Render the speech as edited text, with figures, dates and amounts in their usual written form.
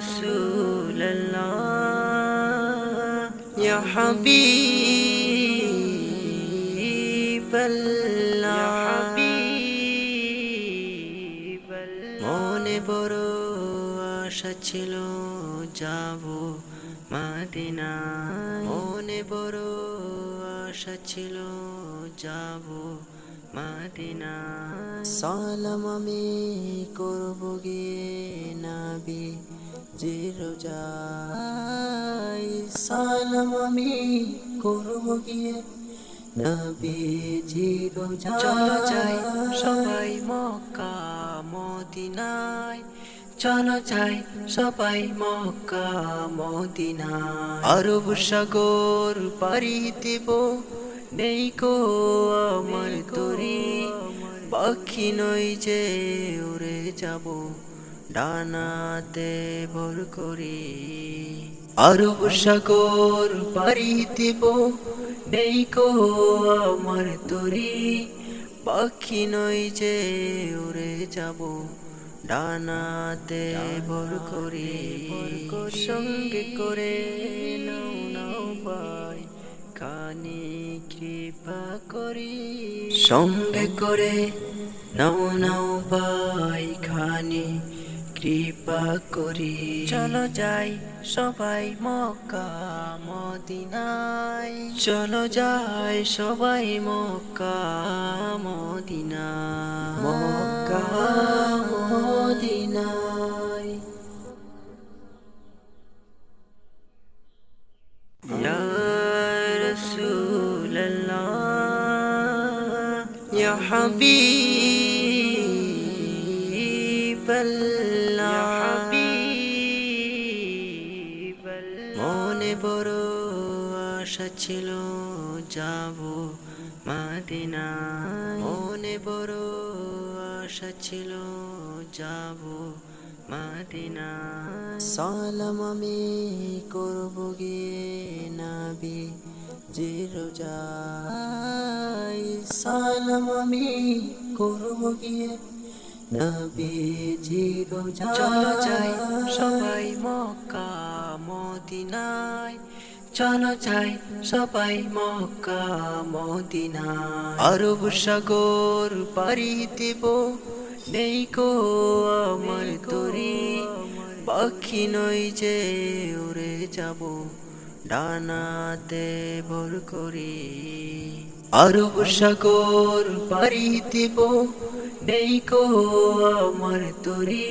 رسول الله يا حبيب الله মনে বড় আশা ছিল যাব মদিনা মনে বড় আশা ছিল যাব মদিনা সালাম আমি করব গিয়ে নবী জির রোজায় সালাম আমি করব গিয়ে নবী জির রোজায় চলো যাই সবাই মক্কা মদিনায় চলো যাই সবাই মক্কা মদিনায় আরব সাগর পাড়ি দেব নেই কো আমার তরি পাখি নই যে উড়ে যাব ডানাতে ভর করি আরব সাগর পাড়ি দেব নেই কো আমার তরি পাখি নই যে উড়ে যাব ডানাতে ভর করি সঙ্গে করে নাও নাও ভাই খানি কৃপা করি সঙ্গে করে নাও নাও ভাই খানি কৃপা করি চলো যাই সবাই মক্কা মদিনায় চলো যাই সবাই মক্কা মদিনায় মক্কা মদিনায় ইয়া রাসূলুল্লাহ ইয়া হাবিবাল্লাহ মনে বড় আশা ছিল যাব মদিনা মনে বড় আশা ছিল যাব মদিনা সালাম আমি করব গিয়ে নবী জির রোজায় সালাম আমি করব গিয়ে নবী জির রোজায় চলো যাই সবাই মক্কা মদিনায় চলো যাই সবাই মক্কা মদিনায় আরব সাগর পাড়ি দেব নেই কো আমার তরি পাখি নই যে উড়ে যাব ডানাতে ভর করি আরব সাগর পাড়ি দেব নেই কো আমার তরি